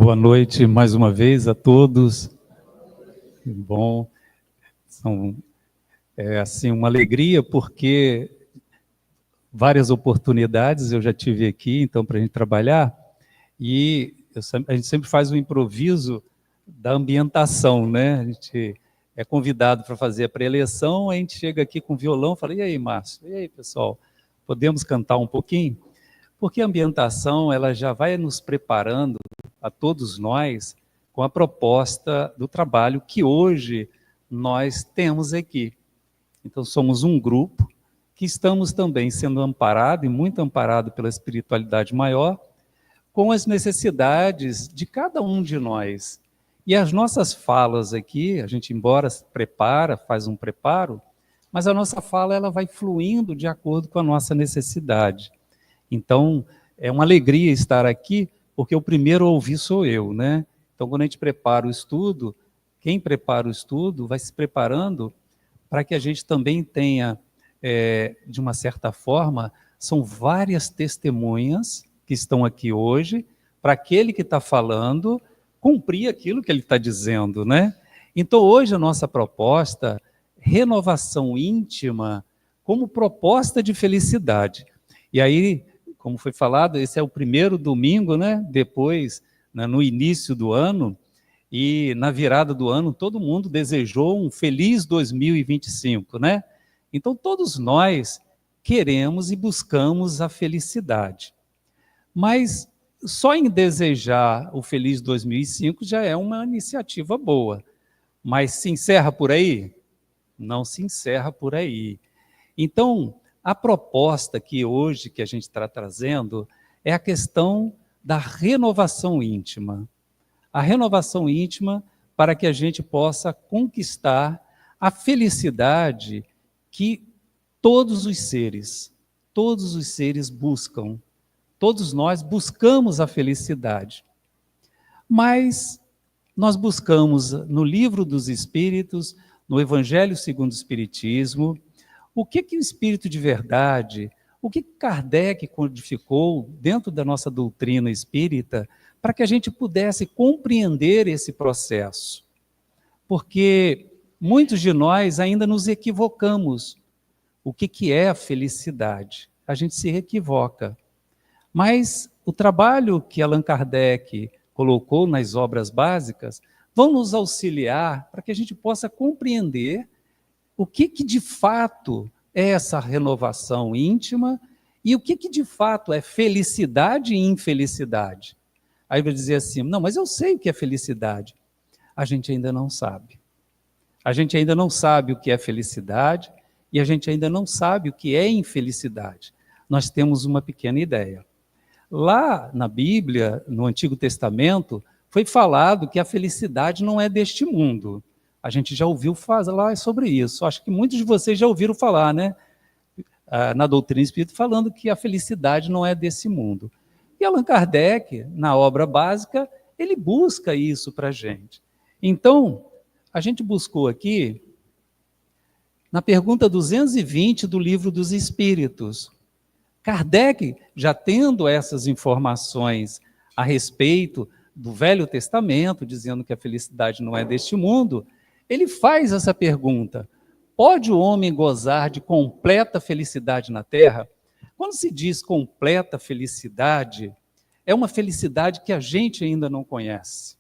Boa noite mais uma vez a todos. Bom, é assim uma alegria porque várias oportunidades eu já tive aqui, então, para a gente trabalhar, e a gente sempre faz um improviso da ambientação, né? A gente é convidado para fazer a pré-eleição, a gente chega aqui com violão e fala, e aí, Márcio? E aí, pessoal? Podemos cantar um pouquinho? Porque a ambientação, ela já vai nos preparando a todos nós com a proposta do trabalho que hoje nós temos aqui. Então, somos um grupo que estamos também sendo amparado, e muito amparado pela espiritualidade maior, com as necessidades de cada um de nós. E as nossas falas aqui, a gente embora se prepara, faz um preparo, mas a nossa fala ela vai fluindo de acordo com a nossa necessidade. Então, é uma alegria estar aqui, porque o primeiro a ouvir sou eu, né? Então, quando a gente prepara o estudo, quem prepara o estudo vai se preparando para que a gente também tenha, de uma certa forma, são várias testemunhas que estão aqui hoje, para aquele que está falando cumprir aquilo que ele está dizendo, né? Então, hoje a nossa proposta, renovação íntima como proposta de felicidade. E aí, como foi falado, esse é o primeiro domingo, né? Depois, né, no início do ano, e na virada do ano, todo mundo desejou um feliz 2025, né? Então, todos nós queremos e buscamos a felicidade. Mas só em desejar o feliz 2005 já é uma iniciativa boa. Mas se encerra por aí? Não se encerra por aí. Então, a proposta que hoje que a gente está trazendo é a questão da renovação íntima. A renovação íntima para que a gente possa conquistar a felicidade que todos os seres buscam. Todos nós buscamos a felicidade. Mas nós buscamos no Livro dos Espíritos, no Evangelho segundo o Espiritismo, o que o Espírito de verdade, o que Kardec codificou dentro da nossa doutrina espírita para que a gente pudesse compreender esse processo. Porque muitos de nós ainda nos equivocamos. O que é a felicidade? A gente se equivoca. Mas o trabalho que Allan Kardec colocou nas obras básicas vão nos auxiliar para que a gente possa compreender o que de fato é essa renovação íntima e o que de fato é felicidade e infelicidade. Aí vai dizer assim, não, mas eu sei o que é felicidade. A gente ainda não sabe. A gente ainda não sabe o que é felicidade e a gente ainda não sabe o que é infelicidade. Nós temos uma pequena ideia. Lá na Bíblia, no Antigo Testamento, foi falado que a felicidade não é deste mundo. A gente já ouviu falar sobre isso. Acho que muitos de vocês já ouviram falar, né? Na doutrina espírita, falando que a felicidade não é desse mundo. E Allan Kardec, na obra básica, ele busca isso para a gente. Então, a gente buscou aqui, na pergunta 220 do Livro dos Espíritos, Kardec, já tendo essas informações a respeito do Velho Testamento, dizendo que a felicidade não é deste mundo, ele faz essa pergunta: pode o homem gozar de completa felicidade na Terra? Quando se diz completa felicidade, é uma felicidade que a gente ainda não conhece.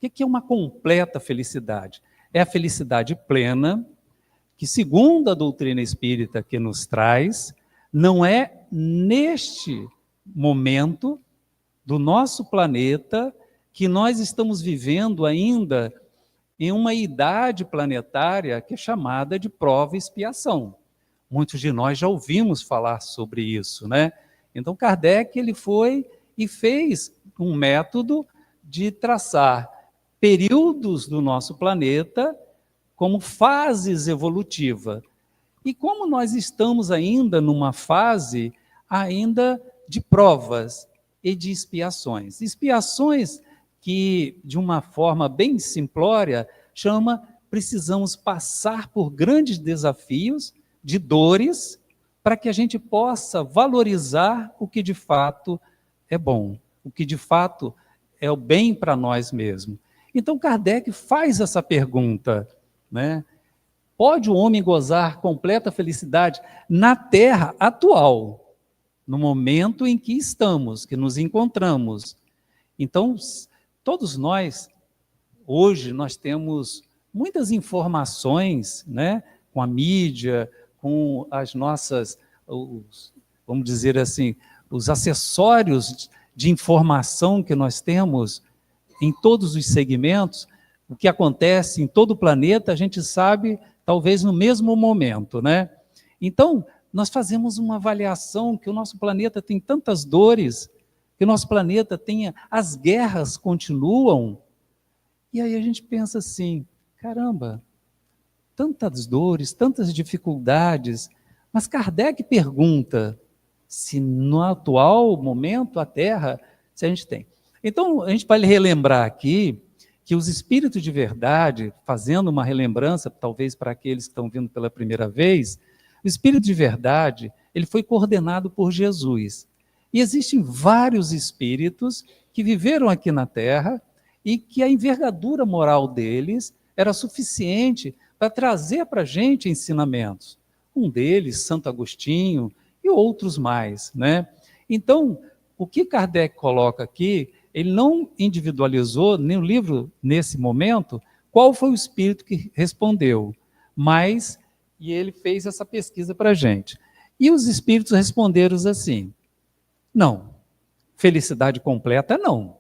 O que é uma completa felicidade? É a felicidade plena, que segundo a doutrina espírita que nos traz, não é neste momento do nosso planeta que nós estamos vivendo ainda em uma idade planetária que é chamada de prova e expiação. Muitos de nós já ouvimos falar sobre isso, né? Então Kardec ele foi e fez um método de traçar períodos do nosso planeta como fases evolutivas. E como nós estamos ainda numa fase ainda de provas e de expiações. Expiações que, de uma forma bem simplória, precisamos passar por grandes desafios, de dores, para que a gente possa valorizar o que de fato é bom, o que de fato é o bem para nós mesmos. Então Kardec faz essa pergunta, né? Pode o homem gozar completa felicidade na Terra atual, no momento em que estamos, que nos encontramos? Então, todos nós, hoje, nós temos muitas informações, né? Com a mídia, com as nossas, vamos dizer assim, os acessórios de informação que nós temos em todos os segmentos, o que acontece em todo o planeta, a gente sabe, talvez no mesmo momento, né? Então, nós fazemos uma avaliação que o nosso planeta tem tantas dores, que o nosso planeta tem, as guerras continuam, e aí a gente pensa assim, caramba, tantas dores, tantas dificuldades, mas Kardec pergunta se no atual momento a Terra, se a gente tem. Então, a gente vai relembrar aqui que os espíritos de verdade, fazendo uma relembrança, talvez para aqueles que estão vindo pela primeira vez, o espírito de verdade, ele foi coordenado por Jesus. E existem vários espíritos que viveram aqui na Terra e que a envergadura moral deles era suficiente para trazer para a gente ensinamentos. Um deles, Santo Agostinho, e outros mais, né? Então, o que Kardec coloca aqui, ele não individualizou nem o livro, nesse momento, qual foi o espírito que respondeu, mas, e ele fez essa pesquisa para a gente. E os espíritos responderam assim, não, felicidade completa não.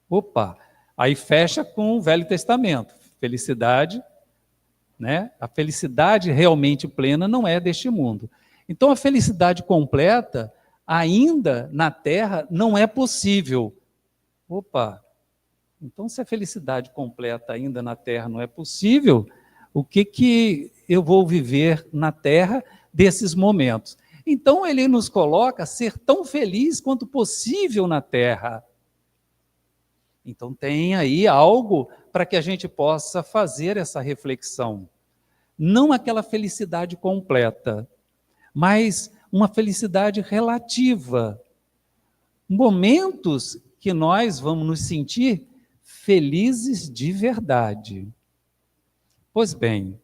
Opa, aí fecha com o Velho Testamento, felicidade, né? A felicidade realmente plena não é deste mundo. Então, a felicidade completa, ainda na Terra, não é possível. Opa, então se a felicidade completa ainda na Terra não é possível, o que eu vou viver na Terra desses momentos? Então, ele nos coloca a ser tão feliz quanto possível na Terra. Então, tem aí algo para que a gente possa fazer essa reflexão. Não aquela felicidade completa, mas uma felicidade relativa. Momentos que nós vamos nos sentir felizes de verdade. Pois bem,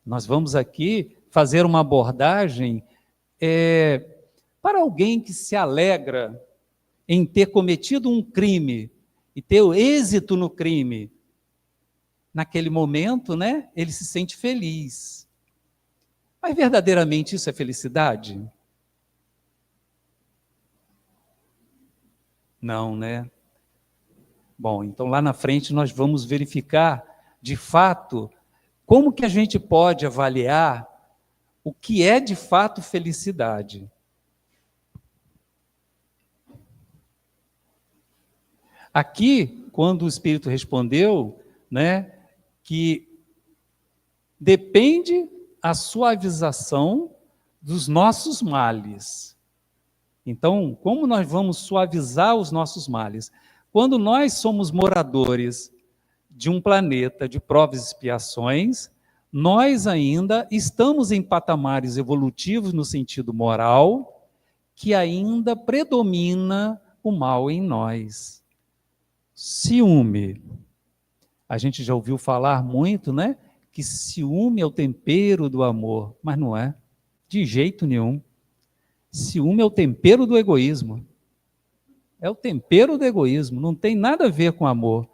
nós vamos aqui fazer uma abordagem para alguém que se alegra em ter cometido um crime e ter o êxito no crime. Naquele momento, né, ele se sente feliz. Mas verdadeiramente isso é felicidade? Não, né? Bom, então lá na frente nós vamos verificar, de fato, como que a gente pode avaliar o que é de fato felicidade. Aqui, quando o Espírito respondeu, né, que depende a suavização dos nossos males. Então, como nós vamos suavizar os nossos males? Quando nós somos moradores de um planeta de provas e expiações, nós ainda estamos em patamares evolutivos no sentido moral, que ainda predomina o mal em nós. Ciúme. A gente já ouviu falar muito, né? Que ciúme é o tempero do amor, mas não é, de jeito nenhum. Ciúme é o tempero do egoísmo. É o tempero do egoísmo, não tem nada a ver com amor.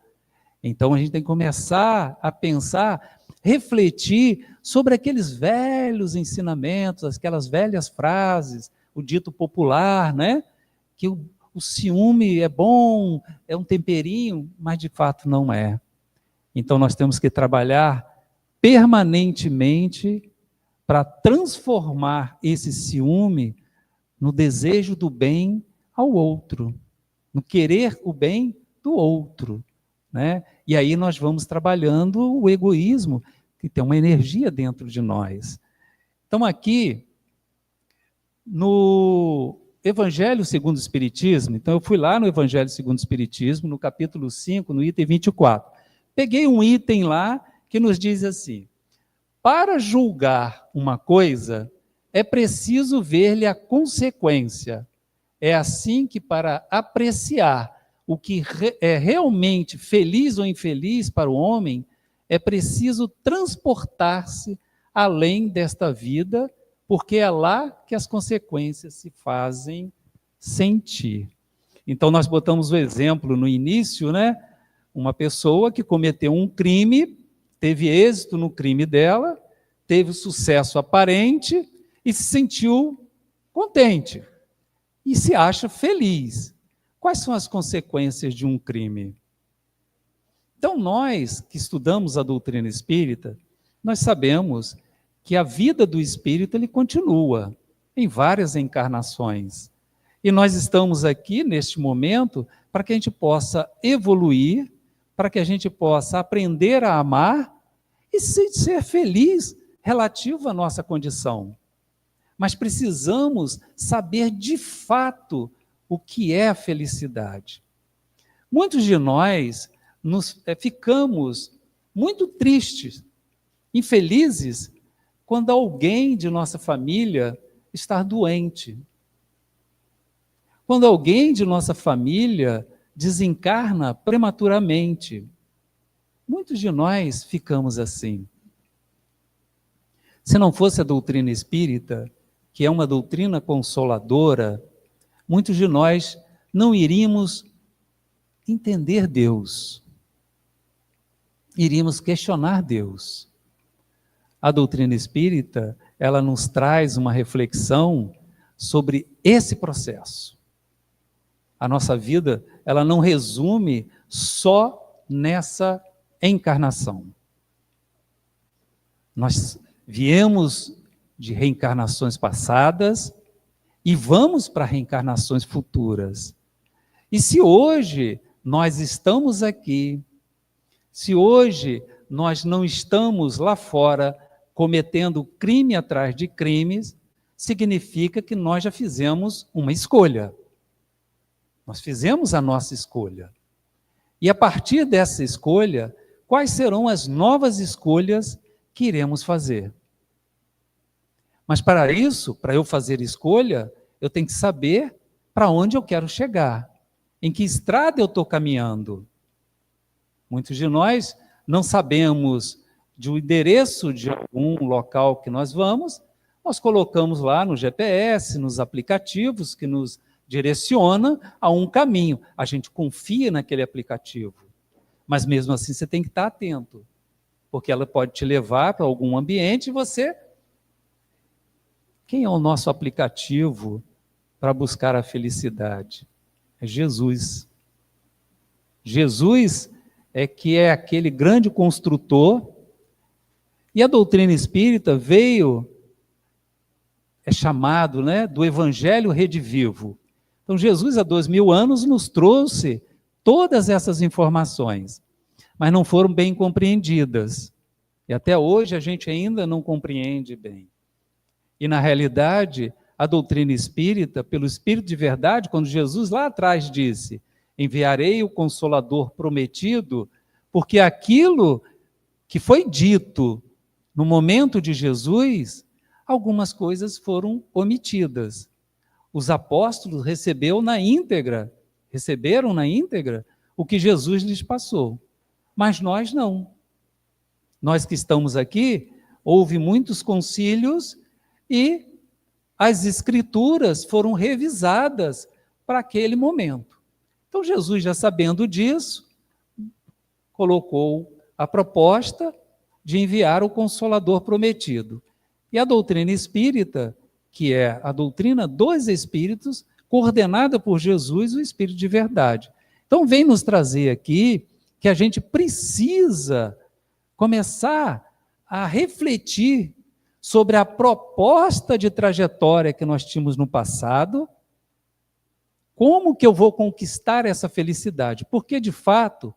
Então a gente tem que começar a pensar, refletir sobre aqueles velhos ensinamentos, aquelas velhas frases, o dito popular, né? Que o ciúme é bom, é um temperinho, mas de fato não é. Então nós temos que trabalhar permanentemente para transformar esse ciúme no desejo do bem ao outro, no querer o bem do outro, né? E aí nós vamos trabalhando o egoísmo, que tem uma energia dentro de nós. Então aqui, no Evangelho segundo o Espiritismo, então eu fui lá no Evangelho segundo o Espiritismo, no capítulo 5, no item 24. Peguei um item lá que nos diz assim: para julgar uma coisa, é preciso ver-lhe a consequência. É assim que, para apreciar o que é realmente feliz ou infeliz para o homem, é preciso transportar-se além desta vida, porque é lá que as consequências se fazem sentir. Então, nós botamos o exemplo no início, né? Uma pessoa que cometeu um crime, teve êxito no crime dela, teve sucesso aparente e se sentiu contente e se acha feliz. Quais são as consequências de um crime? Então, nós que estudamos a doutrina espírita, nós sabemos que a vida do espírito ele continua em várias encarnações. E nós estamos aqui neste momento para que a gente possa evoluir, para que a gente possa aprender a amar e ser feliz relativo à nossa condição. Mas precisamos saber de fato o que é a felicidade. Muitos de nós ficamos muito tristes, infelizes, quando alguém de nossa família está doente. Quando alguém de nossa família desencarna prematuramente. Muitos de nós ficamos assim. Se não fosse a doutrina espírita, que é uma doutrina consoladora, muitos de nós não iríamos entender Deus. Iríamos questionar Deus. A doutrina espírita, ela nos traz uma reflexão sobre esse processo. A nossa vida, ela não resume só nessa encarnação. Nós viemos de reencarnações passadas e vamos para reencarnações futuras. E se hoje nós estamos aqui, se hoje nós não estamos lá fora cometendo crime atrás de crimes, significa que nós já fizemos uma escolha. Nós fizemos a nossa escolha. E a partir dessa escolha, quais serão as novas escolhas que iremos fazer? Mas para isso, para eu fazer escolha, eu tenho que saber para onde eu quero chegar, em que estrada eu estou caminhando. Muitos de nós não sabemos do endereço de algum local que nós vamos, nós colocamos lá no GPS, nos aplicativos que nos direciona a um caminho. A gente confia naquele aplicativo, mas mesmo assim você tem que estar atento, porque ela pode te levar para algum ambiente e você... Quem é o nosso aplicativo para buscar a felicidade? É Jesus. Jesus é que é aquele grande construtor, e a doutrina espírita veio, é chamado, né, do Evangelho Redivivo. Então Jesus, há 2000 anos, nos trouxe todas essas informações, mas não foram bem compreendidas. E até hoje a gente ainda não compreende bem. E na realidade, a doutrina espírita, pelo Espírito de verdade, quando Jesus lá atrás disse, enviarei o Consolador prometido, porque aquilo que foi dito no momento de Jesus, algumas coisas foram omitidas. Os apóstolos receberam na íntegra o que Jesus lhes passou. Mas nós não. Nós que estamos aqui, houve muitos concílios e as escrituras foram revisadas para aquele momento. Então Jesus, já sabendo disso, colocou a proposta de enviar o Consolador prometido. E a doutrina espírita, que é a doutrina dos Espíritos, coordenada por Jesus, o Espírito de verdade. Então vem nos trazer aqui que a gente precisa começar a refletir sobre a proposta de trajetória que nós tínhamos no passado, como que eu vou conquistar essa felicidade? Porque, de fato,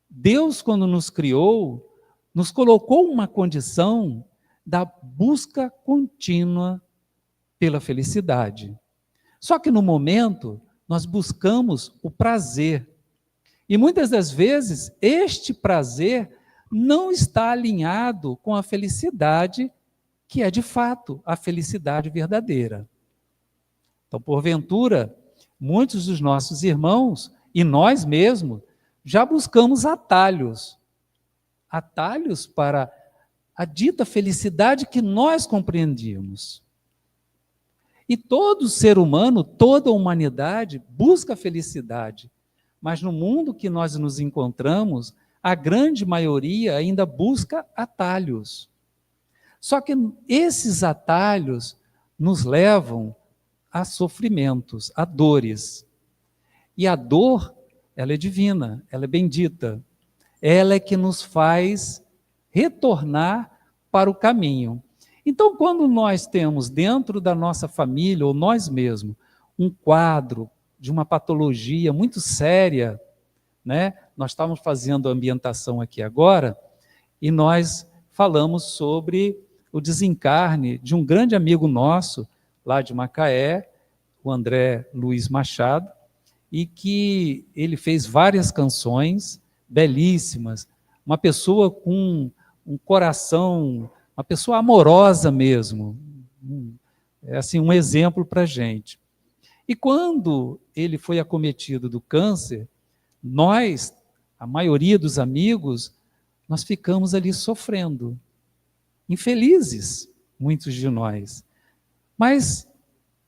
Deus, quando nos criou, nos colocou uma condição da busca contínua pela felicidade. Só que no momento, nós buscamos o prazer. E muitas das vezes, este prazer não está alinhado com a felicidade, que é de fato a felicidade verdadeira. Então, porventura, muitos dos nossos irmãos E nós mesmos já buscamos atalhos para a dita felicidade que nós compreendíamos. E todo ser humano, toda a humanidade busca a felicidade, mas no mundo que nós nos encontramos, a grande maioria ainda busca atalhos. Só que esses atalhos nos levam a sofrimentos, a dores. E a dor, ela é divina, ela é bendita. Ela é que nos faz retornar para o caminho. Então, quando nós temos dentro da nossa família, ou nós mesmos, um quadro de uma patologia muito séria, né? Nós estávamos fazendo a ambientação aqui agora, e nós falamos sobre o desencarne de um grande amigo nosso, lá de Macaé, o André Luiz Machado, e que ele fez várias canções belíssimas, uma pessoa com um coração, uma pessoa amorosa mesmo, é assim um exemplo para a gente. E quando ele foi acometido do câncer, nós, a maioria dos amigos, nós ficamos ali sofrendo, infelizes, muitos de nós. Mas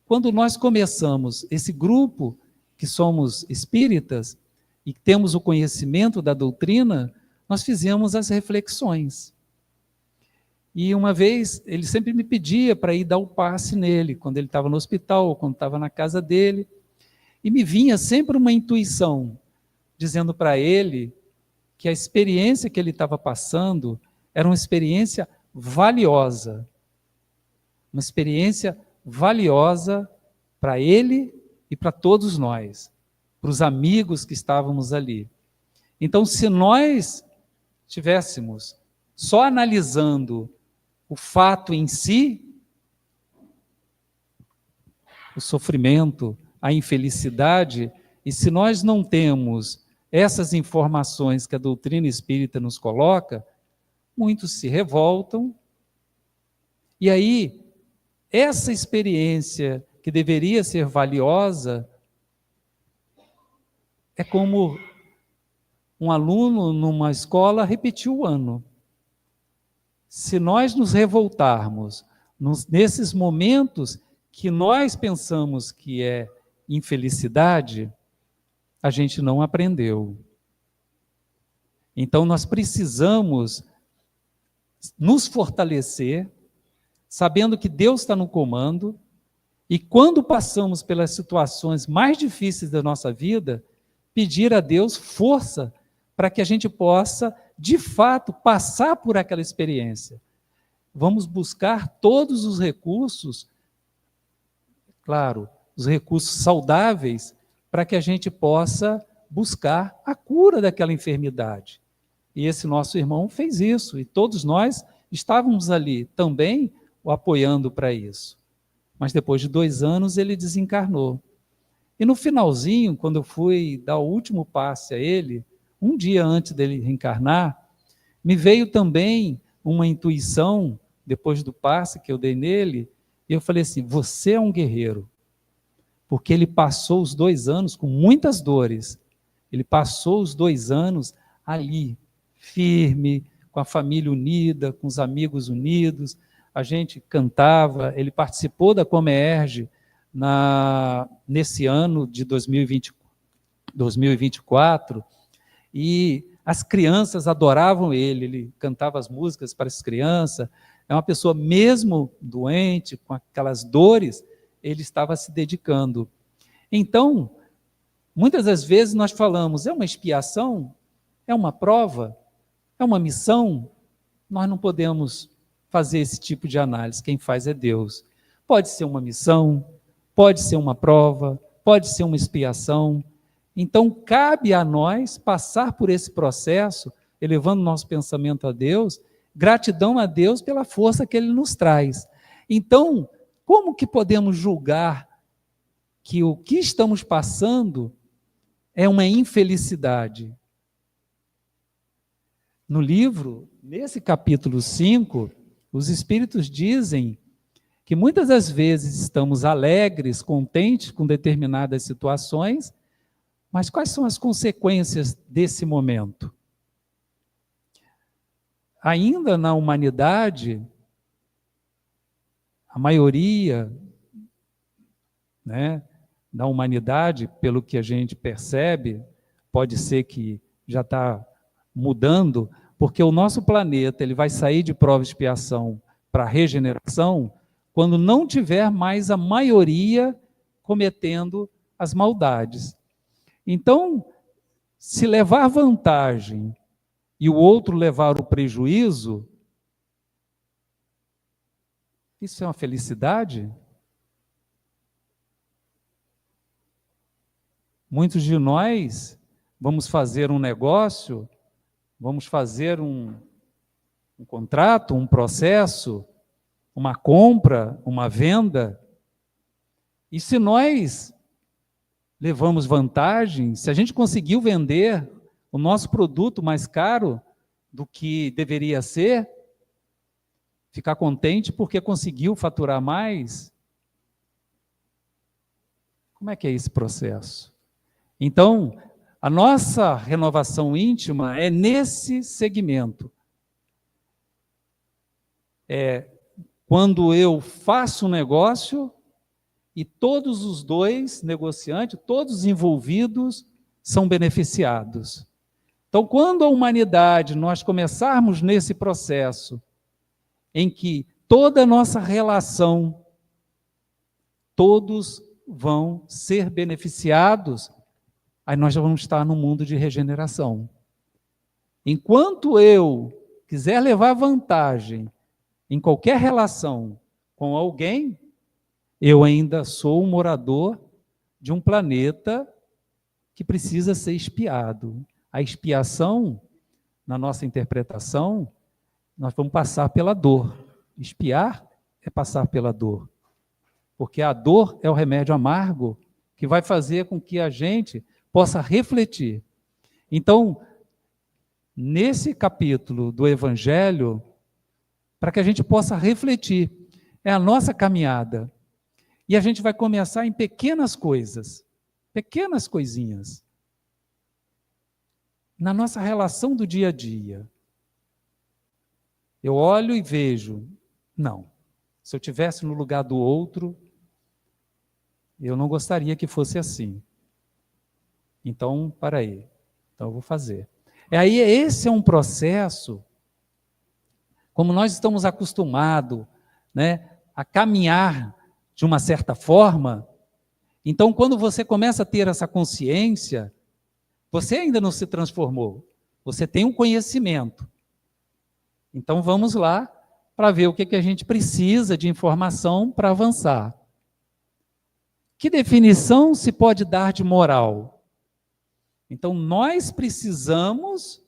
quando nós começamos esse grupo, que somos espíritas, e temos o conhecimento da doutrina, nós fizemos as reflexões. E uma vez, ele sempre me pedia para ir dar o passe nele, quando ele estava no hospital, ou quando estava na casa dele, e me vinha sempre uma intuição, dizendo para ele que a experiência que ele estava passando era uma experiência valiosa, uma experiência valiosa para ele e para todos nós, para os amigos que estávamos ali. Então, se nós tivéssemos só analisando o fato em si, o sofrimento, a infelicidade, e se nós não temos essas informações que a doutrina espírita nos coloca, muitos se revoltam, e aí, essa experiência que deveria ser valiosa, é como um aluno numa escola repetir o ano. Se nós nos revoltarmos nesses momentos que nós pensamos que é infelicidade, a gente não aprendeu. Então nós precisamos nos fortalecer, sabendo que Deus está no comando, e quando passamos pelas situações mais difíceis da nossa vida, pedir a Deus força para que a gente possa, de fato, passar por aquela experiência. Vamos buscar todos os recursos, claro, os recursos saudáveis, para que a gente possa buscar a cura daquela enfermidade. E esse nosso irmão fez isso, e todos nós estávamos ali também o apoiando para isso. Mas depois de 2 anos ele desencarnou. E no finalzinho, quando eu fui dar o último passe a ele, um dia antes dele reencarnar, me veio também uma intuição, depois do passe que eu dei nele, e eu falei assim, você é um guerreiro, porque ele passou os 2 anos com muitas dores, ele passou os 2 anos ali, firme, com a família unida, com os amigos unidos, a gente cantava, ele participou da Comerge nesse ano de 2024, e as crianças adoravam ele cantava as músicas para as crianças, é uma pessoa mesmo doente, com aquelas dores, ele estava se dedicando. Então, muitas das vezes nós falamos, é uma expiação? É uma prova? É uma missão? Nós não podemos fazer esse tipo de análise, quem faz é Deus. Pode ser uma missão, pode ser uma prova, pode ser uma expiação. Então, cabe a nós passar por esse processo, elevando nosso pensamento a Deus, gratidão a Deus pela força que Ele nos traz. Então, como que podemos julgar que o que estamos passando é uma infelicidade? No livro, nesse capítulo 5, os Espíritos dizem que muitas das vezes estamos alegres, contentes com determinadas situações, Mas quais são as consequências desse momento? Ainda na humanidade, a maioria, né, da humanidade, pelo que a gente percebe, pode ser que já está mudando, porque o nosso planeta ele vai sair de prova e expiação para regeneração quando não tiver mais a maioria cometendo as maldades. Então, se levar vantagem e o outro levar o prejuízo, isso é uma felicidade? Muitos de nós vamos fazer um negócio, vamos fazer um contrato, um processo, uma compra, uma venda, e se nós levamos vantagem, se a gente conseguiu vender o nosso produto mais caro do que deveria ser, ficar contente porque conseguiu faturar mais, como é que é esse processo? Então, a nossa renovação íntima é nesse segmento. É quando eu faço um negócio e todos os dois negociantes, todos os envolvidos são beneficiados. Então, quando a humanidade, nós começarmos nesse processo em que toda a nossa relação, todos vão ser beneficiados, aí nós já vamos estar no mundo de regeneração. Enquanto eu quiser levar vantagem em qualquer relação com alguém, eu ainda sou um morador de um planeta que precisa ser expiado. A expiação, na nossa interpretação, nós vamos passar pela dor. Expiar é passar pela dor. Porque a dor é o remédio amargo que vai fazer com que a gente possa refletir. Então, nesse capítulo do Evangelho, para que a gente possa refletir, é a nossa caminhada. E a gente vai começar em pequenas coisas, pequenas coisinhas. Na nossa relação do dia a dia. Eu olho e vejo, não, se eu estivesse no lugar do outro, eu não gostaria que fosse assim. Então, para aí, então eu vou fazer. Aí esse é um processo, como nós estamos acostumados, né, a caminhar de uma certa forma, então quando você começa a ter essa consciência, você ainda não se transformou, você tem um conhecimento. Então vamos lá para ver o que a gente precisa de informação para avançar. Que definição se pode dar de moral? Então nós precisamos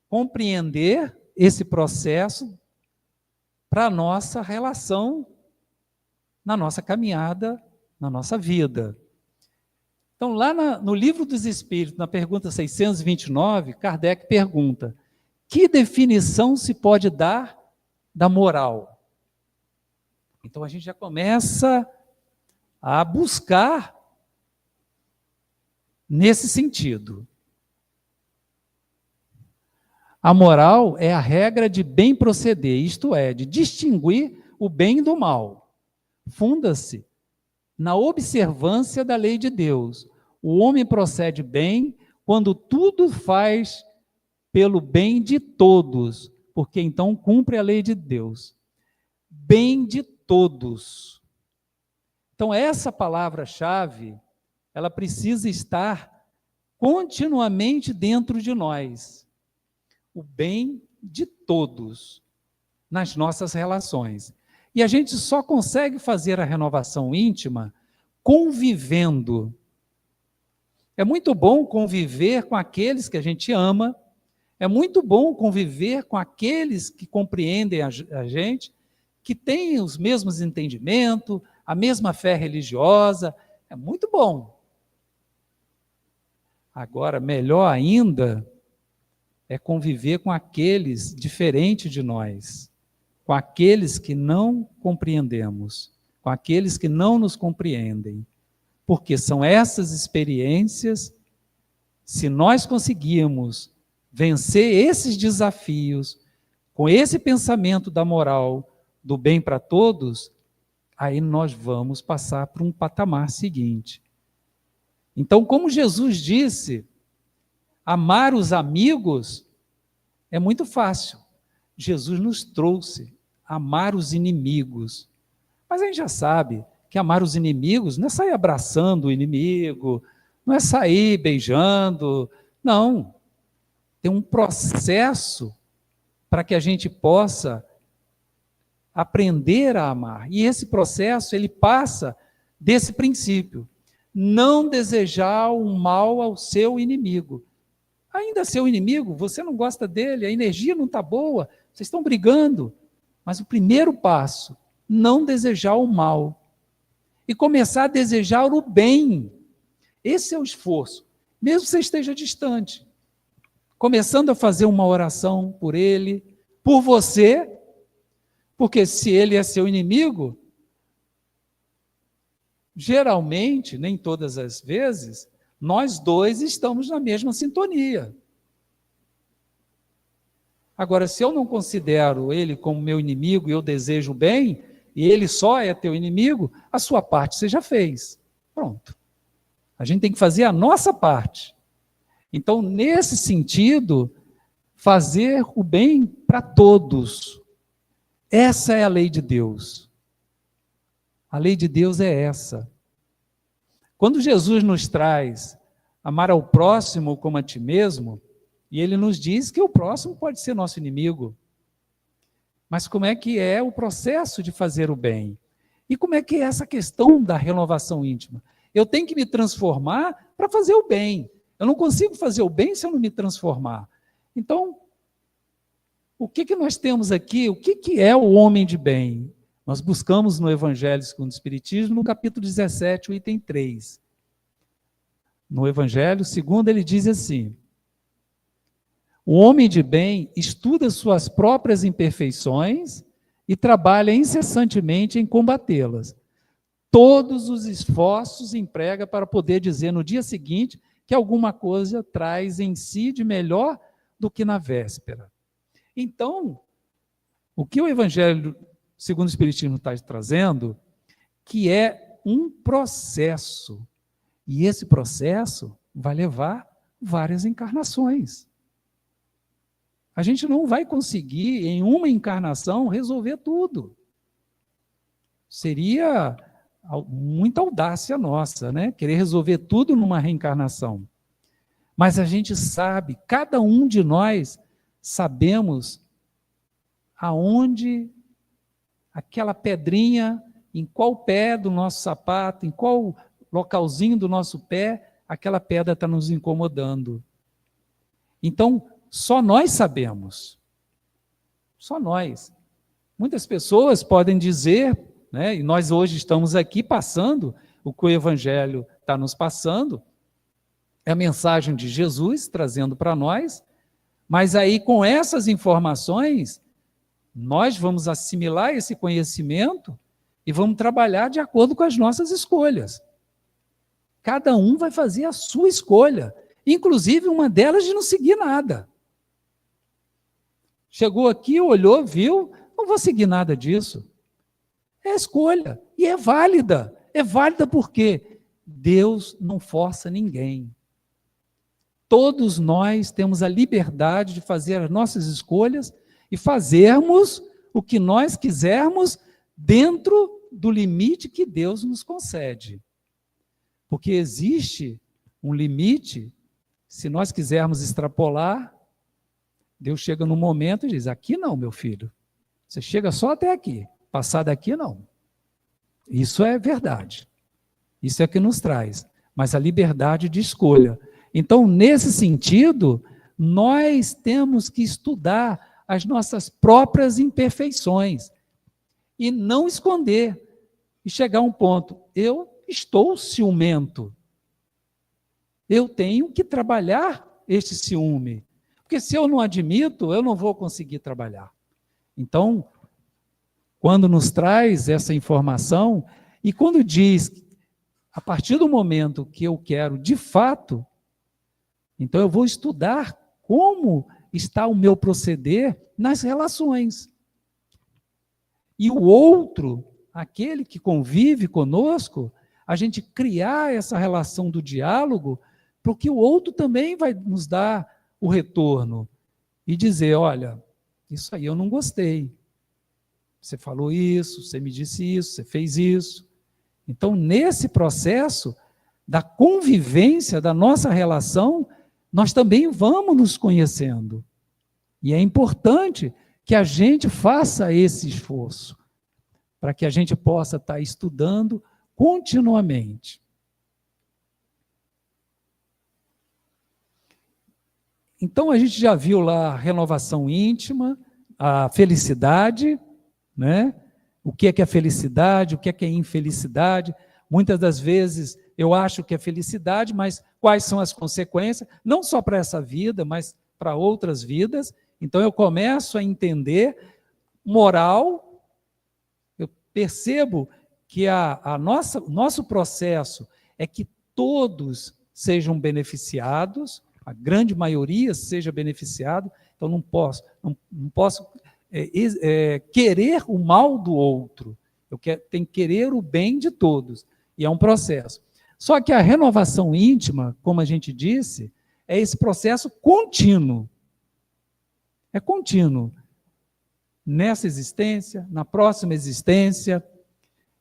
compreender esse processo para a nossa relação, na nossa caminhada, na nossa vida. Então lá no Livro dos Espíritos, na pergunta 629, Kardec pergunta: que definição se pode dar da moral? Então a gente já começa a buscar nesse sentido. A moral é a regra de bem proceder, isto é, de distinguir o bem do mal. Funda-se na observância da lei de Deus. O homem procede bem quando tudo faz pelo bem de todos, porque então cumpre a lei de Deus. Bem de todos. Então essa palavra-chave, ela precisa estar continuamente dentro de nós. O bem de todos nas nossas relações. E a gente só consegue fazer a renovação íntima convivendo. É muito bom conviver com aqueles que a gente ama, é muito bom conviver com aqueles que compreendem a gente, que têm os mesmos entendimentos, a mesma fé religiosa, é muito bom. Agora, melhor ainda é conviver com aqueles diferentes de nós, com aqueles que não compreendemos, com aqueles que não nos compreendem, porque são essas experiências Se nós conseguirmos vencer esses desafios com esse pensamento da moral, do bem para todos, aí nós vamos passar para um patamar seguinte. Então, como Jesus disse, amar os amigos é muito fácil. Jesus nos trouxe amar os inimigos. Mas a gente já sabe que amar os inimigos não é sair abraçando o inimigo, não é sair beijando, não. Tem um processo para que a gente possa aprender a amar. E esse processo, ele passa desse princípio. Não desejar o mal ao seu inimigo. Ainda seu inimigo, você não gosta dele, a energia não está boa, vocês estão brigando. Mas o primeiro passo, não desejar o mal. E começar a desejar o bem. Esse é o esforço. Mesmo que você esteja distante. Começando a fazer uma oração por ele, por você, porque se ele é seu inimigo, geralmente, nem todas as vezes, nós dois estamos na mesma sintonia. Agora, se eu não considero ele como meu inimigo e eu desejo bem, e ele só é teu inimigo, a sua parte você já fez. Pronto. A gente tem que fazer a nossa parte. Então, nesse sentido, fazer o bem para todos. Essa é a lei de Deus. A lei de Deus é essa. Quando Jesus nos traz amar ao próximo como a ti mesmo, e ele nos diz que o próximo pode ser nosso inimigo. Mas como é que é o processo de fazer o bem? E como é que é essa questão da renovação íntima? Eu tenho que me transformar para fazer o bem. Eu não consigo fazer o bem se eu não me transformar. Então, o que nós temos aqui? O que é o homem de bem? Nós buscamos no Evangelho segundo o Espiritismo, no capítulo 17, o item 3. No Evangelho segundo, ele diz assim: o homem de bem estuda suas próprias imperfeições e trabalha incessantemente em combatê-las. Todos os esforços emprega para poder dizer no dia seguinte que alguma coisa traz em si de melhor do que na véspera. Então, o que o Evangelho segundo o Espiritismo está trazendo, que é um processo. E esse processo vai levar várias encarnações. A gente não vai conseguir, em uma encarnação, resolver tudo. Seria muita audácia nossa, né? Querer resolver tudo numa reencarnação. Mas a gente sabe, cada um de nós sabemos aonde aquela pedrinha, em qual pé do nosso sapato, em qual localzinho do nosso pé, aquela pedra está nos incomodando. Então, só nós sabemos. Só nós. Muitas pessoas podem dizer, né, e nós hoje estamos aqui passando o que o Evangelho está nos passando, é a mensagem de Jesus trazendo para nós, mas aí com essas informações, nós vamos assimilar esse conhecimento e vamos trabalhar de acordo com as nossas escolhas. Cada um vai fazer a sua escolha, inclusive uma delas de não seguir nada. Chegou aqui, olhou, viu, não vou seguir nada disso. É escolha, e é válida. É válida porque Deus não força ninguém. Todos nós temos a liberdade de fazer as nossas escolhas e fazermos o que nós quisermos dentro do limite que Deus nos concede. Porque existe um limite, se nós quisermos extrapolar, Deus chega num momento e diz, aqui não, meu filho, você chega só até aqui, passar daqui não. Isso é verdade, isso é que nos traz, mas a liberdade de escolha. Então, nesse sentido, nós temos que estudar as nossas próprias imperfeições e não esconder, e chegar a um ponto, eu estou ciumento, eu tenho que trabalhar este ciúme, porque se eu não admito, eu não vou conseguir trabalhar. Então, quando nos traz essa informação, e quando diz, a partir do momento que eu quero, de fato, Então eu vou estudar como está o meu proceder nas relações. E o outro, aquele que convive conosco, a gente criar essa relação do diálogo, porque o outro também vai nos dar o retorno e dizer, olha, isso aí eu não gostei. Você falou isso, você me disse isso, você fez isso. Então, nesse processo da convivência da nossa relação, nós também vamos nos conhecendo. E é importante que a gente faça esse esforço, para que a gente possa estar estudando continuamente. Então, a gente já viu lá a renovação íntima, a felicidade, né? O que é felicidade, o que é infelicidade. Muitas das vezes eu acho que é felicidade, mas quais são as consequências, não só para essa vida, mas para outras vidas. Então eu começo a entender moral, eu percebo que nosso processo é que todos sejam beneficiados, a grande maioria seja beneficiado, então não posso querer o mal do outro, tenho que querer o bem de todos, e é um processo. Só que a renovação íntima, como a gente disse, é esse processo contínuo. É contínuo. Nessa existência, na próxima existência.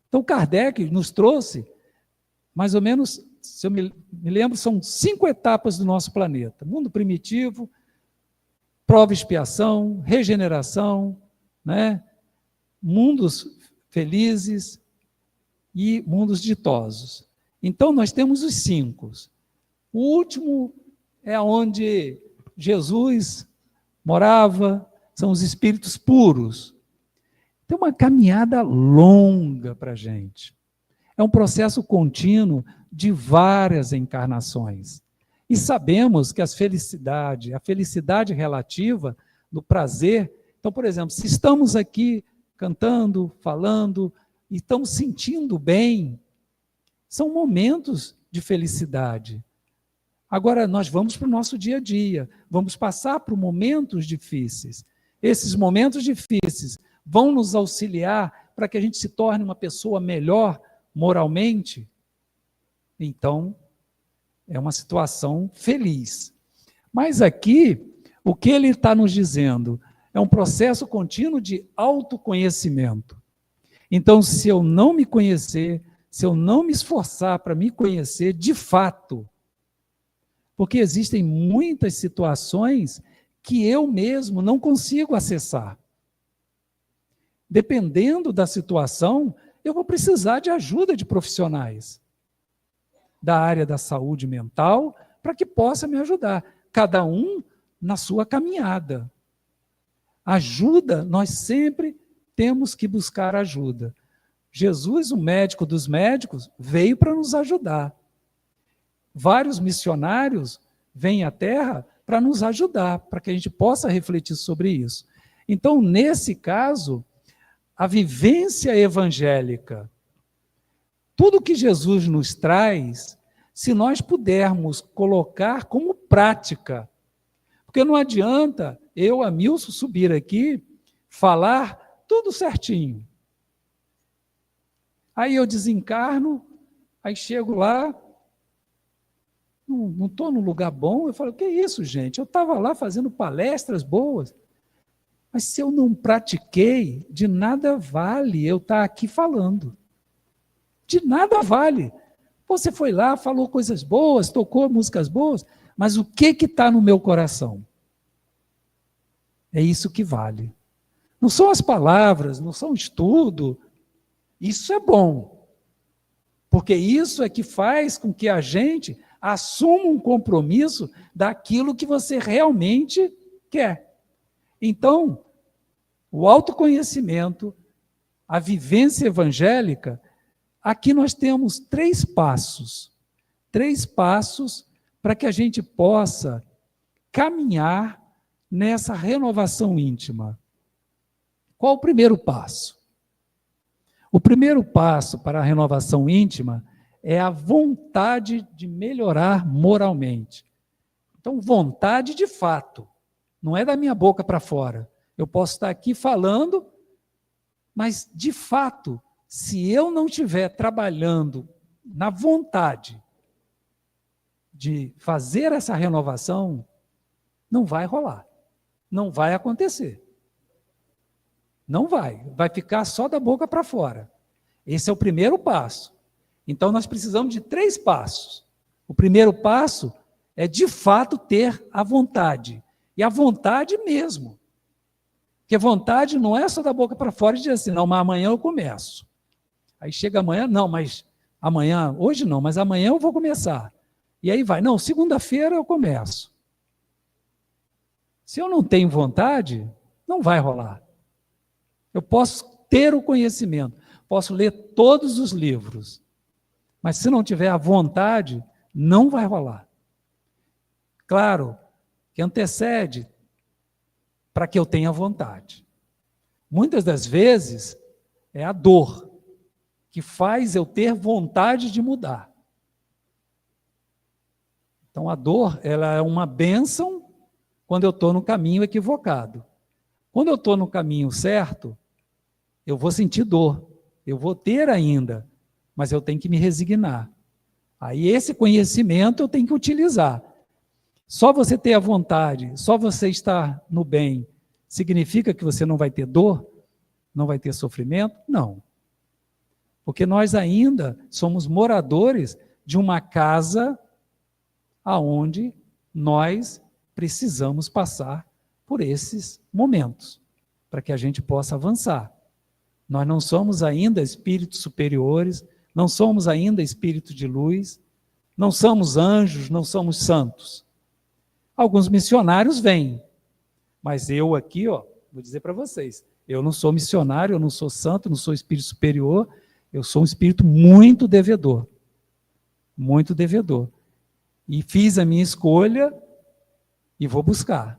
Então, Kardec nos trouxe, mais ou menos, se eu me lembro, são 5 etapas do nosso planeta. Mundo primitivo, prova e expiação, regeneração, né? Mundos felizes e mundos ditosos. Então, nós temos os 5. O último é onde Jesus morava, são os espíritos puros. Tem uma caminhada longa para a gente. É um processo contínuo de várias encarnações. E sabemos que a felicidade relativa do prazer. Então, por exemplo, se estamos aqui cantando, falando, e estamos sentindo bem, são momentos de felicidade. Agora, nós vamos para o nosso dia a dia, vamos passar por momentos difíceis. Esses momentos difíceis vão nos auxiliar para que a gente se torne uma pessoa melhor moralmente? Então, é uma situação feliz. Mas aqui, o que ele está nos dizendo é um processo contínuo de autoconhecimento. Então, se eu não me conhecer, se eu não me esforçar para me conhecer de fato, porque existem muitas situações que eu mesmo não consigo acessar. Dependendo da situação, eu vou precisar de ajuda de profissionais da área da saúde mental para que possa me ajudar. Cada um na sua caminhada. Ajuda, nós sempre temos que buscar ajuda. Jesus, o médico dos médicos, veio para nos ajudar. Vários missionários vêm à Terra para nos ajudar, para que a gente possa refletir sobre isso. Então, nesse caso, a vivência evangélica, tudo que Jesus nos traz, se nós pudermos colocar como prática, porque não adianta eu, Amilson, subir aqui, falar tudo certinho. Aí eu desencarno, aí chego lá, não estou num lugar bom, eu falo, que isso, gente? Eu estava lá fazendo palestras boas, mas se eu não pratiquei, de nada vale eu estar aqui falando. De nada vale. Você foi lá, falou coisas boas, tocou músicas boas, mas o que está no meu coração? É isso que vale. Não são as palavras, não são o estudo. Isso é bom, porque isso é que faz com que a gente assuma um compromisso daquilo que você realmente quer. Então, o autoconhecimento, a vivência evangélica, aqui nós temos 3 passos. 3 passos para que a gente possa caminhar nessa renovação íntima. Qual o primeiro passo? O primeiro passo para a renovação íntima é a vontade de melhorar moralmente. Então, vontade de fato, não é da minha boca para fora. Eu posso estar aqui falando, mas, de fato, se eu não estiver trabalhando na vontade de fazer essa renovação, não vai rolar, não vai acontecer. Não vai, vai ficar só da boca para fora. Esse é o primeiro passo. Então, nós precisamos de 3 passos. O primeiro passo é, de fato, ter a vontade. E a vontade mesmo. Porque vontade não é só da boca para fora e dizer assim, não, mas amanhã eu começo. Aí chega amanhã, não, mas amanhã, hoje não, mas amanhã eu vou começar. E aí vai, não, segunda-feira eu começo. Se eu não tenho vontade, não vai rolar. Eu posso ter o conhecimento, posso ler todos os livros, mas se não tiver a vontade, não vai rolar. Claro, que antecede para que eu tenha vontade. Muitas das vezes é a dor que faz eu ter vontade de mudar. Então a dor, ela é uma bênção quando eu estou no caminho equivocado. Quando eu estou no caminho certo, eu vou sentir dor, eu vou ter ainda, mas eu tenho que me resignar. Aí esse conhecimento eu tenho que utilizar. Só você ter a vontade, só você estar no bem, significa que você não vai ter dor? Não vai ter sofrimento? Não. Porque nós ainda somos moradores de uma casa aonde nós precisamos passar por esses momentos, para que a gente possa avançar. Nós não somos ainda espíritos superiores, não somos ainda espíritos de luz, não somos anjos, não somos santos. Alguns missionários vêm, mas eu aqui, vou dizer para vocês, eu não sou missionário, eu não sou santo, não sou espírito superior, eu sou um espírito muito devedor. Muito devedor. E fiz a minha escolha e vou buscar.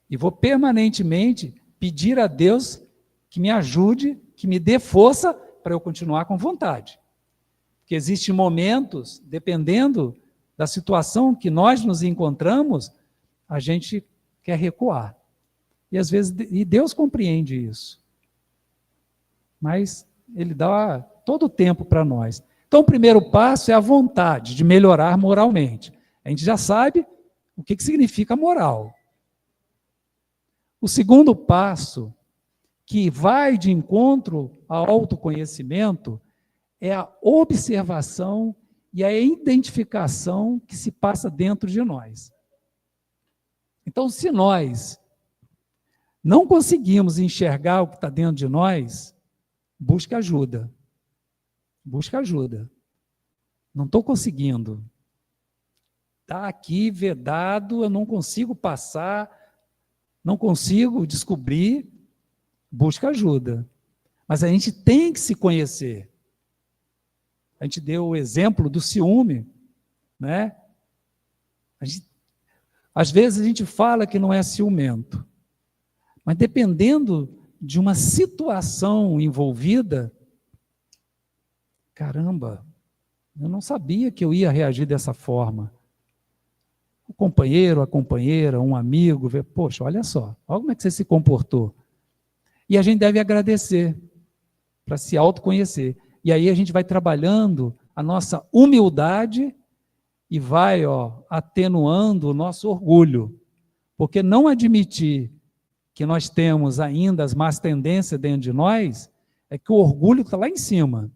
E vou permanentemente pedir a Deus que me ajude, que me dê força para eu continuar com vontade. Porque existem momentos, dependendo da situação que nós nos encontramos, a gente quer recuar. E às vezes, e Deus compreende isso. Mas Ele dá todo o tempo para nós. Então, o primeiro passo é a vontade de melhorar moralmente. A gente já sabe o que significa moral. O segundo passo, que vai de encontro ao autoconhecimento, é a observação e a identificação que se passa dentro de nós. Então, se nós não conseguimos enxergar o que está dentro de nós, busque ajuda. Busque ajuda. Não estou conseguindo. Está aqui vedado, eu não consigo passar, não consigo descobrir, busca ajuda. Mas a gente tem que se conhecer. A gente deu o exemplo do ciúme, né? Às vezes a gente fala que não é ciumento, mas dependendo de uma situação envolvida, caramba, eu não sabia que eu ia reagir dessa forma. O companheiro, a companheira, um amigo, vê, poxa, olha só, olha como é que você se comportou. E a gente deve agradecer, para se autoconhecer. E aí a gente vai trabalhando a nossa humildade e vai atenuando o nosso orgulho. Porque não admitir que nós temos ainda as más tendências dentro de nós, é que o orgulho está lá em cima.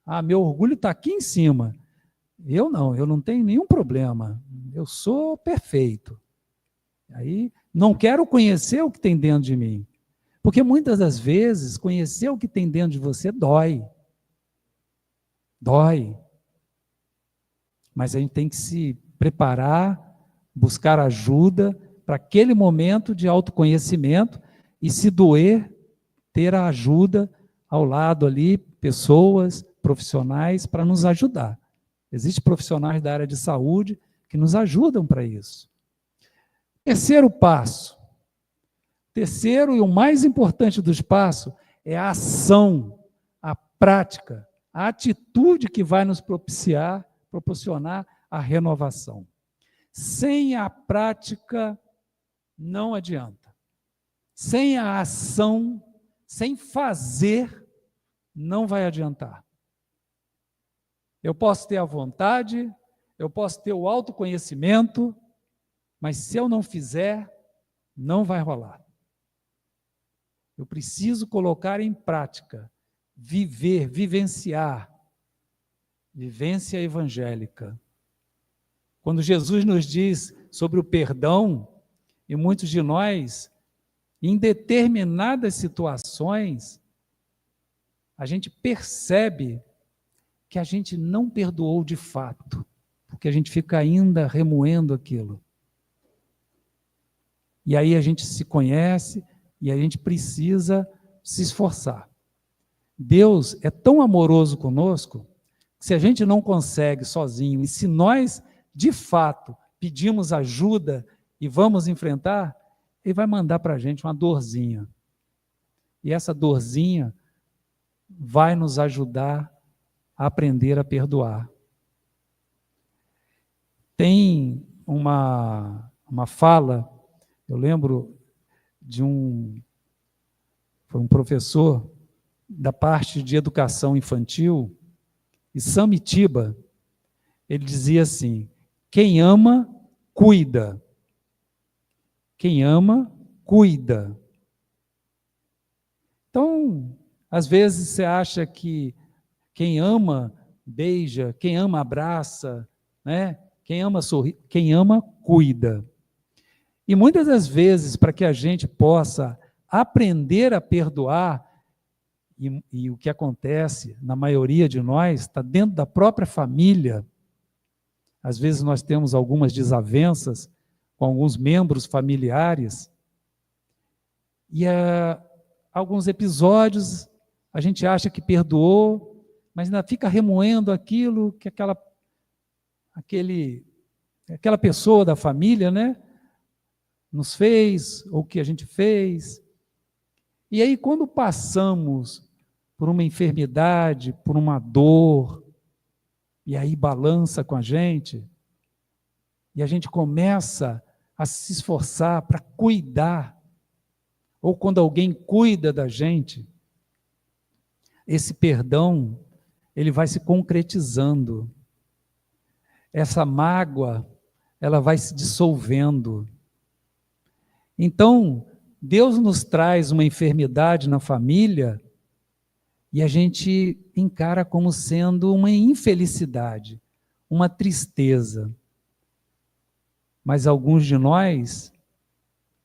Ah, meu orgulho está aqui em cima. Eu não tenho nenhum problema. Eu sou perfeito. Aí não quero conhecer o que tem dentro de mim. Porque muitas das vezes, conhecer o que tem dentro de você dói. Dói. Mas a gente tem que se preparar, buscar ajuda para aquele momento de autoconhecimento e, se doer, ter a ajuda ao lado ali, pessoas, profissionais, para nos ajudar. Existem profissionais da área de saúde que nos ajudam para isso. Terceiro passo. Terceiro e o mais importante dos passos é a ação, a prática, a atitude que vai nos proporcionar a renovação. Sem a prática, não adianta. Sem a ação, sem fazer, não vai adiantar. Eu posso ter a vontade, eu posso ter o autoconhecimento, mas se eu não fizer, não vai rolar. Eu preciso colocar em prática, viver, vivenciar. Vivência evangélica. Quando Jesus nos diz sobre o perdão, e muitos de nós, em determinadas situações, a gente percebe que a gente não perdoou de fato, porque a gente fica ainda remoendo aquilo. E aí a gente se conhece e a gente precisa se esforçar. Deus é tão amoroso conosco, que se a gente não consegue sozinho, e se nós, de fato, pedimos ajuda e vamos enfrentar, Ele vai mandar para a gente uma dorzinha. E essa dorzinha vai nos ajudar a aprender a perdoar. Tem uma fala, eu lembro de foi um professor da parte de educação infantil, e Samitiba, ele dizia assim: quem ama, cuida. Quem ama, cuida. Então, às vezes você acha que quem ama, beija, quem ama, abraça, né? Quem ama, sorri, quem ama, cuida. E muitas das vezes, para que a gente possa aprender a perdoar, e o que acontece na maioria de nós está dentro da própria família. Às vezes nós temos algumas desavenças com alguns membros familiares, e alguns episódios a gente acha que perdoou, mas ainda fica remoendo aquilo que aquela pessoa da família, né, nos fez, ou que a gente fez. E aí, quando passamos por uma enfermidade, por uma dor, e aí balança com a gente, e a gente começa a se esforçar para cuidar, ou quando alguém cuida da gente, esse perdão, ele vai se concretizando. Essa mágoa, ela vai se dissolvendo. Então, Deus nos traz uma enfermidade na família e a gente encara como sendo uma infelicidade, uma tristeza. Mas alguns de nós,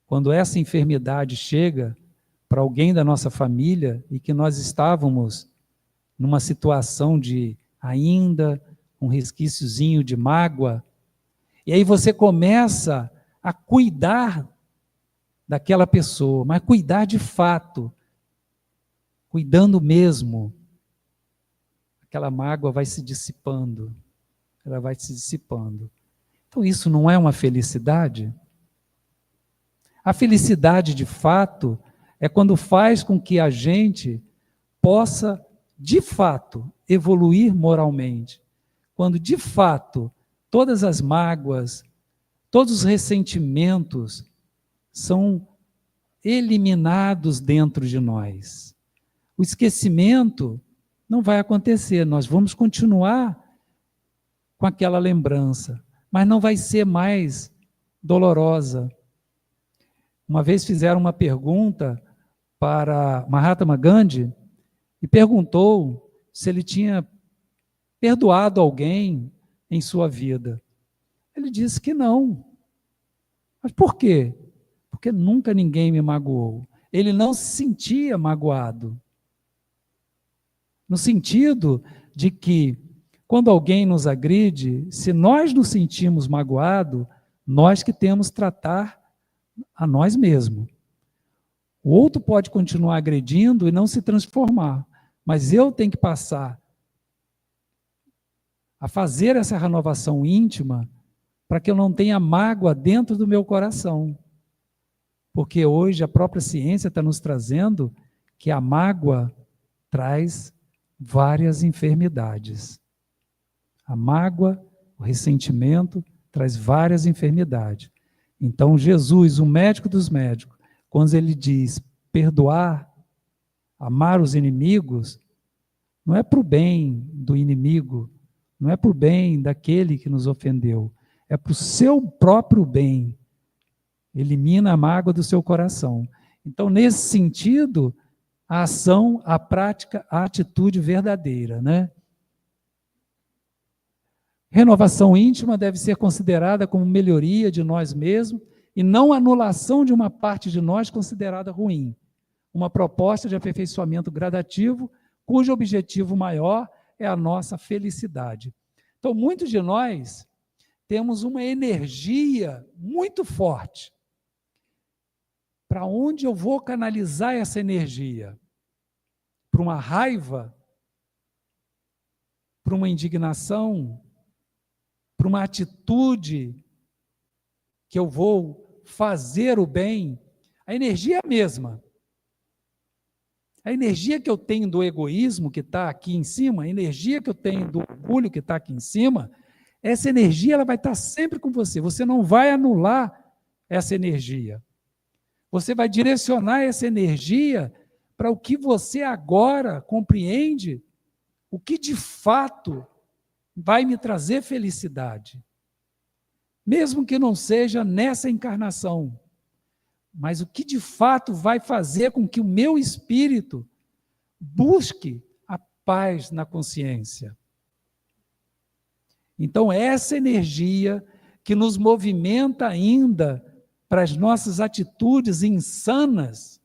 quando essa enfermidade chega para alguém da nossa família e que nós estávamos numa situação de ainda um resquíciozinho de mágoa, e aí você começa a cuidar daquela pessoa, mas cuidar de fato, cuidando mesmo, aquela mágoa vai se dissipando, ela vai se dissipando. Então isso não é uma felicidade? A felicidade de fato é quando faz com que a gente possa de fato evoluir moralmente, quando de fato todas as mágoas, todos os ressentimentos são eliminados dentro de nós. O esquecimento não vai acontecer, nós vamos continuar com aquela lembrança, mas não vai ser mais dolorosa. Uma vez fizeram uma pergunta para Mahatma Gandhi e perguntou se ele tinha perdoado alguém em sua vida. Ele disse que não. Mas por quê? Porque nunca ninguém me magoou. Ele não se sentia magoado. No sentido de que, quando alguém nos agride, se nós nos sentimos magoados, nós que temos que tratar a nós mesmos. O outro pode continuar agredindo e não se transformar, mas eu tenho que passar a fazer essa renovação íntima para que eu não tenha mágoa dentro do meu coração. Porque hoje a própria ciência está nos trazendo que a mágoa traz várias enfermidades. A mágoa, o ressentimento, traz várias enfermidades. Então, Jesus, o médico dos médicos, quando ele diz perdoar, amar os inimigos, não é para o bem do inimigo, não é para o bem daquele que nos ofendeu, é para o seu próprio bem. Elimina a mágoa do seu coração. Então, nesse sentido, a ação, a prática, a atitude verdadeira, né? Renovação íntima deve ser considerada como melhoria de nós mesmos e não anulação de uma parte de nós considerada ruim. Uma proposta de aperfeiçoamento gradativo, cujo objetivo maior é a nossa felicidade. Então, muitos de nós temos uma energia muito forte. Para onde eu vou canalizar essa energia? Para uma raiva? Para uma indignação? Para uma atitude que eu vou fazer o bem? A energia é a mesma. A energia que eu tenho do egoísmo que está aqui em cima, a energia que eu tenho do orgulho que está aqui em cima, essa energia ela vai estar sempre com você. Você não vai anular essa energia. Você vai direcionar essa energia para o que você agora compreende, o que de fato vai me trazer felicidade. Mesmo que não seja nessa encarnação, mas o que de fato vai fazer com que o meu espírito busque a paz na consciência. Então, essa energia que nos movimenta ainda para as nossas atitudes insanas,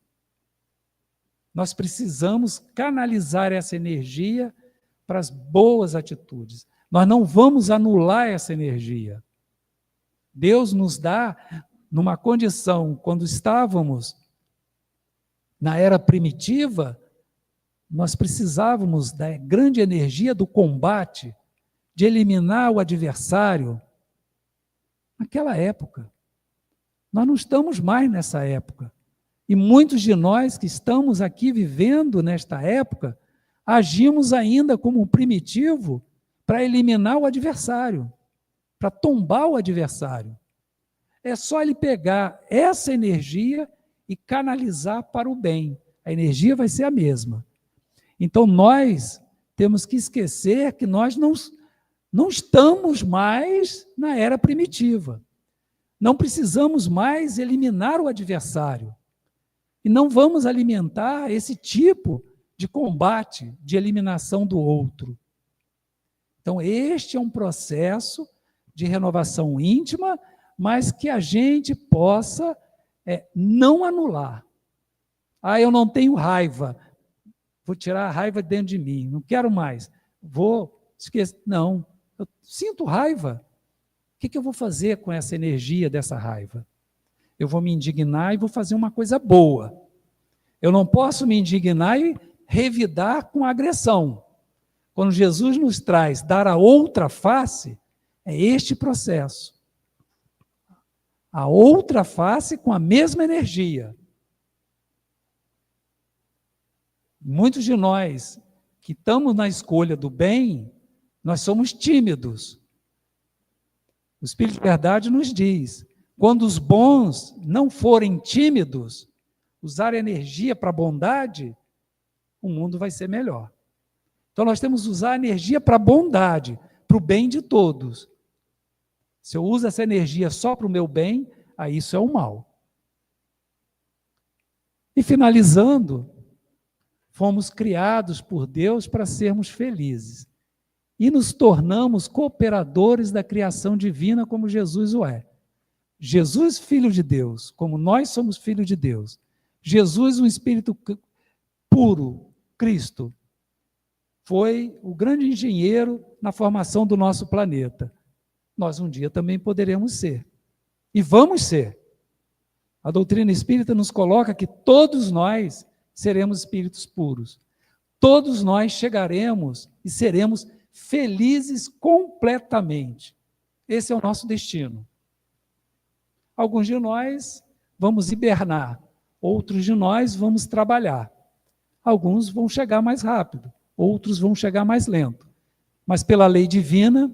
nós precisamos canalizar essa energia para as boas atitudes. Nós não vamos anular essa energia. Deus nos dá, numa condição, quando estávamos na era primitiva, nós precisávamos da grande energia do combate, de eliminar o adversário. Naquela época. Nós não estamos mais nessa época. E muitos de nós que estamos aqui vivendo nesta época, agimos ainda como um primitivo para eliminar o adversário, para tombar o adversário. É só ele pegar essa energia e canalizar para o bem. A energia vai ser a mesma. Então, nós temos que esquecer que nós não estamos mais na era primitiva. Não precisamos mais eliminar o adversário. E não vamos alimentar esse tipo de combate, de eliminação do outro. Então, este é um processo de renovação íntima, mas que a gente possa não anular. Ah, eu não tenho raiva. Vou tirar a raiva dentro de mim. Não quero mais. Vou esquecer. Não, eu sinto raiva. O que eu vou fazer com essa energia dessa raiva? Eu vou me indignar e vou fazer uma coisa boa. Eu não posso me indignar e revidar com agressão. Quando Jesus nos traz dar a outra face, é este processo. A outra face com a mesma energia. Muitos de nós que estamos na escolha do bem, nós somos tímidos. O Espírito de Verdade nos diz, quando os bons não forem tímidos, usar energia para a bondade, o mundo vai ser melhor. Então nós temos que usar a energia para a bondade, para o bem de todos. Se eu uso essa energia só para o meu bem, aí isso é o mal. E finalizando, fomos criados por Deus para sermos felizes. E nos tornamos cooperadores da criação divina como Jesus o é. Jesus, filho de Deus, como nós somos filhos de Deus. Jesus, um espírito puro, Cristo, foi o grande engenheiro na formação do nosso planeta. Nós um dia também poderemos ser. E vamos ser. A doutrina espírita nos coloca que todos nós seremos espíritos puros. Todos nós chegaremos e seremos felizes completamente. Esse é o nosso destino. Alguns de nós vamos hibernar, outros de nós vamos trabalhar. Alguns vão chegar mais rápido, outros vão chegar mais lento. Mas pela lei divina,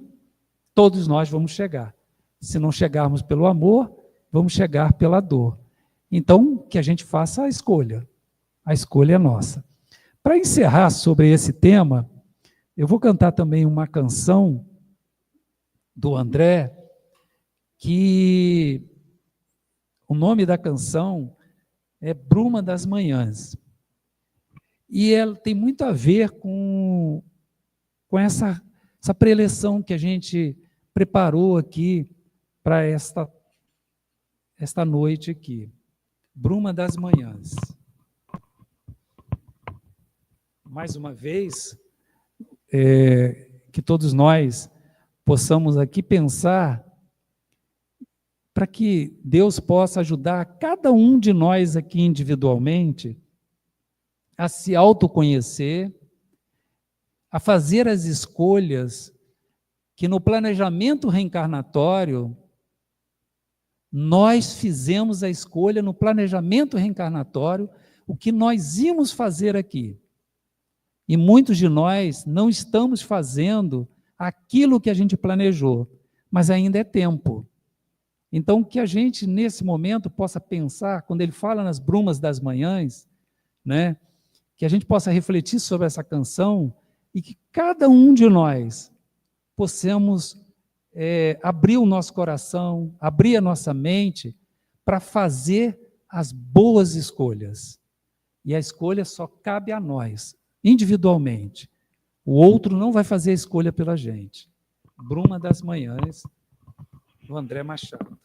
todos nós vamos chegar. Se não chegarmos pelo amor, vamos chegar pela dor. Então, que a gente faça a escolha. A escolha é nossa. Para encerrar sobre esse tema, eu vou cantar também uma canção do André, que o nome da canção é Bruma das Manhãs. E ela tem muito a ver com essa preleção que a gente preparou aqui para esta noite aqui. Bruma das Manhãs. Mais uma vez, que todos nós possamos aqui pensar para que Deus possa ajudar cada um de nós aqui individualmente a se autoconhecer, a fazer as escolhas que no planejamento reencarnatório nós fizemos a escolha no planejamento reencarnatório, o que nós íamos fazer aqui. E muitos de nós não estamos fazendo aquilo que a gente planejou, mas ainda é tempo. Então, que a gente, nesse momento, possa pensar, quando ele fala nas brumas das manhãs, né, que a gente possa refletir sobre essa canção e que cada um de nós possamos abrir o nosso coração, abrir a nossa mente para fazer as boas escolhas. E a escolha só cabe a nós, individualmente. O outro não vai fazer a escolha pela gente. Bruma das Manhãs, do André Machado.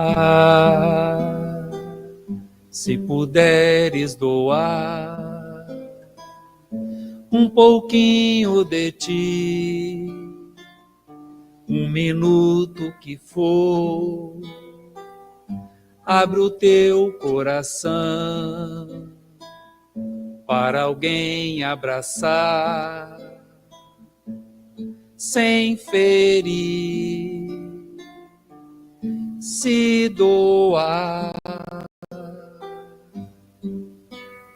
Ah, se puderes doar um pouquinho de ti, um minuto que for, abre o teu coração para alguém abraçar, sem ferir, se doar.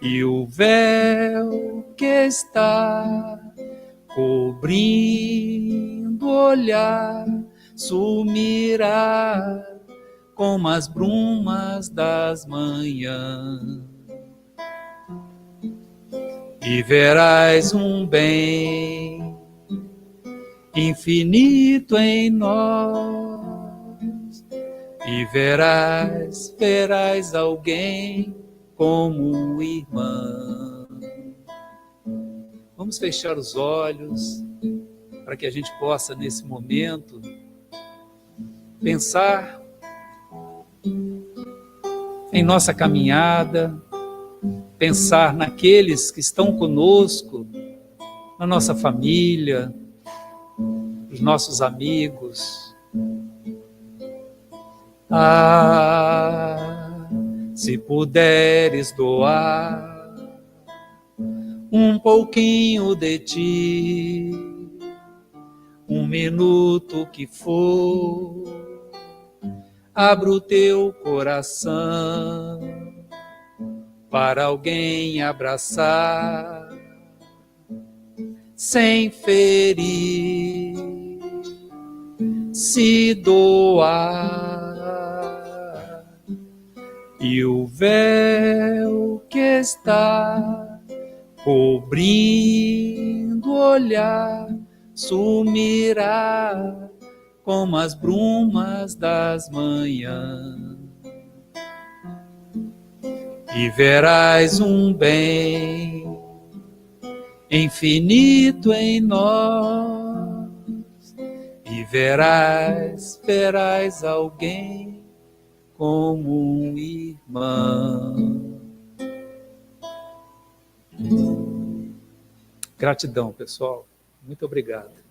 E o véu que está cobrindo o olhar sumirá como as brumas das manhãs. E verás um bem infinito em nós. E verás alguém como um irmão. Vamos fechar os olhos para que a gente possa, nesse momento, pensar em nossa caminhada, pensar naqueles que estão conosco, na nossa família, os nossos amigos. Ah, se puderes doar um pouquinho de ti, um minuto que for, abre o teu coração para alguém abraçar, sem ferir, se doar. E o véu que está cobrindo o olhar sumirá como as brumas das manhãs. E verás um bem infinito em nós. E verás alguém como um irmão. Gratidão, pessoal. Muito obrigado.